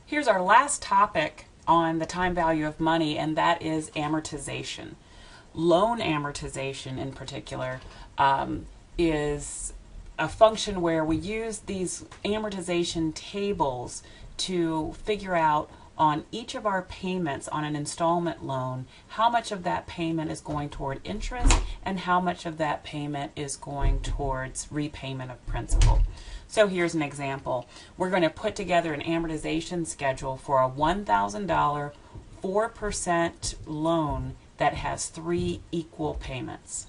Here's our last topic on the time value of money, and that is amortization. Loan amortization in particular is a function where we use these amortization tables to figure out on each of our payments on an installment loan how much of that payment is going toward interest and how much of that payment is going towards repayment of principal. So here's an example. We're going to put together an amortization schedule for a $1,000 4% loan that has 3 equal payments.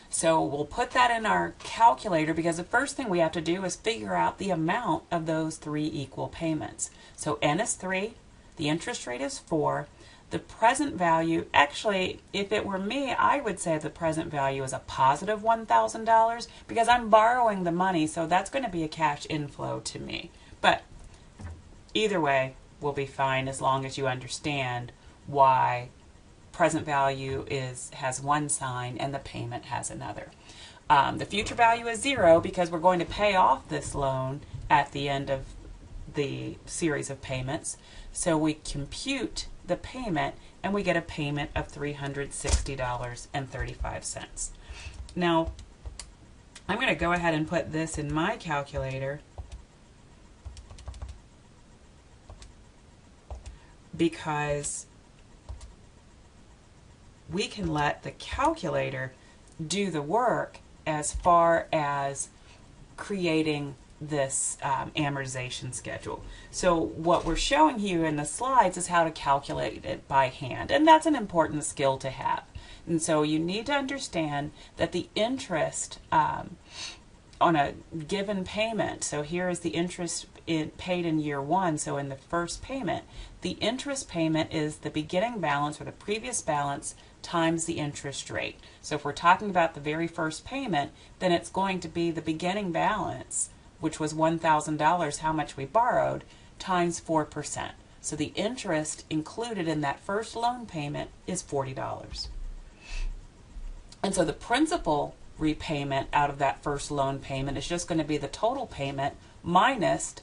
So we'll put that in our calculator because the first thing we have to do is figure out the amount of those 3 equal payments. So N is 3, the interest rate is 4, the present value, actually, if it were me, I would say the present value is a positive $1,000 because I'm borrowing the money, so that's going to be a cash inflow to me. But either way will be fine as long as you understand why present value has one sign and the payment has another. The future value is 0 because we're going to pay off this loan at the end of the series of payments. So we compute the payment and we get a payment of $360.35. Now, I'm going to go ahead and put this in my calculator because we can let the calculator do the work as far as creating this amortization schedule. So what we're showing you in the slides is how to calculate it by hand, and that's an important skill to have. And so you need to understand that the interest on a given payment, so here is the interest paid in year 1, so in the first payment, the interest payment is the beginning balance or the previous balance times the interest rate. So if we're talking about the very first payment, then it's going to be the beginning balance, which was $1,000, how much we borrowed, times 4%. So the interest included in that first loan payment is $40. And so the principal repayment out of that first loan payment is just going to be the total payment minus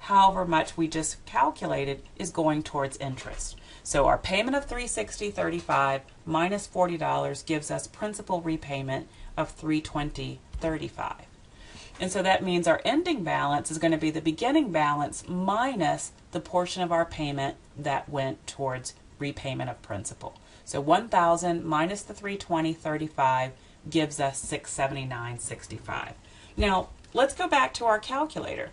however much we just calculated is going towards interest. So our payment of $360.35 minus $40 gives us principal repayment of $320.35. And so that means our ending balance is going to be the beginning balance minus the portion of our payment that went towards repayment of principal. So 1,000 minus the $320.35 gives us $679.65. Now, let's go back to our calculator.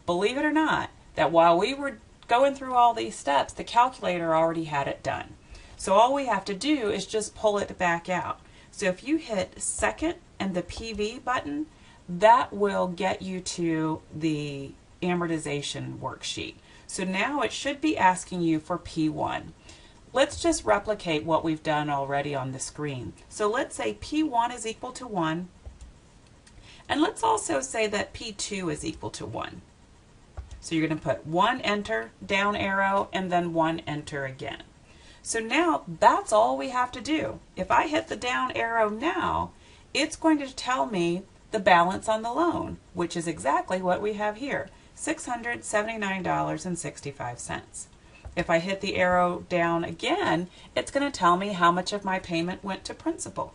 Believe it or not, that while we were going through all these steps, the calculator already had it done. So all we have to do is just pull it back out. So if you hit second and the PV button, that will get you to the amortization worksheet. So now it should be asking you for P1. Let's just replicate what we've done already on the screen. So let's say P1 is equal to 1, and let's also say that P2 is equal to 1. So you're going to put 1 enter, down arrow, and then 1 enter again. So now that's all we have to do. If I hit the down arrow now, it's going to tell me the balance on the loan, which is exactly what we have here, $679.65. If I hit the arrow down again, it's going to tell me how much of my payment went to principal,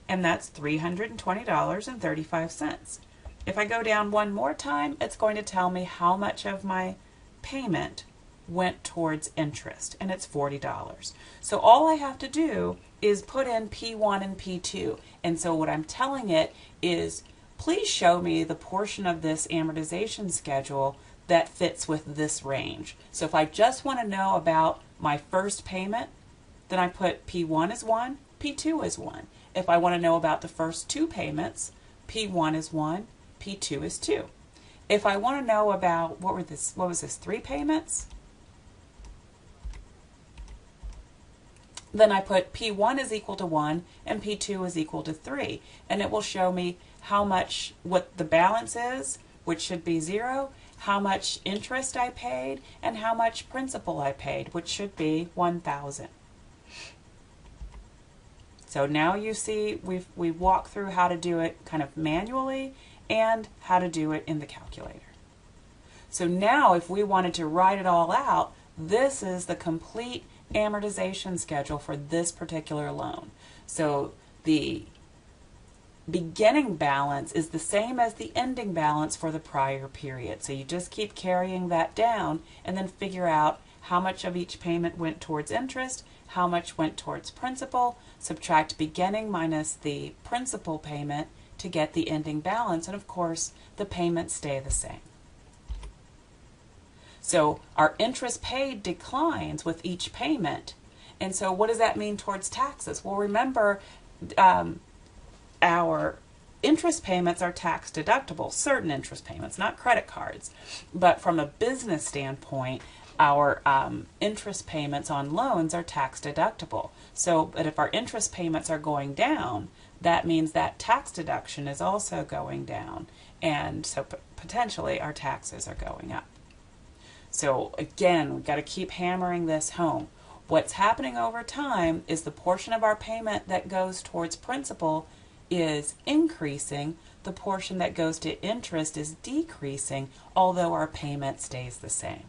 and that's $320.35. If I go down one more time, it's going to tell me how much of my payment went towards interest, and it's $40. So all I have to do is put in P1 and P2. And so what I'm telling it is, please show me the portion of this amortization schedule that fits with this range. So if I just want to know about my first payment, then I put P1 is 1, P2 is 1. If I want to know about the first 2 payments, P1 is 1, P2 is 2. If I want to know about what was this 3 payments, then I put P1 is equal to 1 and P2 is equal to 3, and it will show me how much, what the balance is, which should be 0, how much interest I paid, and how much principal I paid, which should be 1,000. So now you see we've walked through how to do it kind of manually and how to do it in the calculator. So now if we wanted to write it all out, this is the complete amortization schedule for this particular loan. So the beginning balance is the same as the ending balance for the prior period. So you just keep carrying that down and then figure out how much of each payment went towards interest, how much went towards principal, subtract beginning minus the principal payment to get the ending balance, and of course the payments stay the same. So our interest paid declines with each payment. And so what does that mean towards taxes? Well, remember, our interest payments are tax deductible, certain interest payments, not credit cards. But from a business standpoint, our interest payments on loans are tax deductible. So, but if our interest payments are going down, that means that tax deduction is also going down. And so potentially our taxes are going up. So again, we've got to keep hammering this home. What's happening over time is the portion of our payment that goes towards principal is increasing, the portion that goes to interest is decreasing, although our payment stays the same.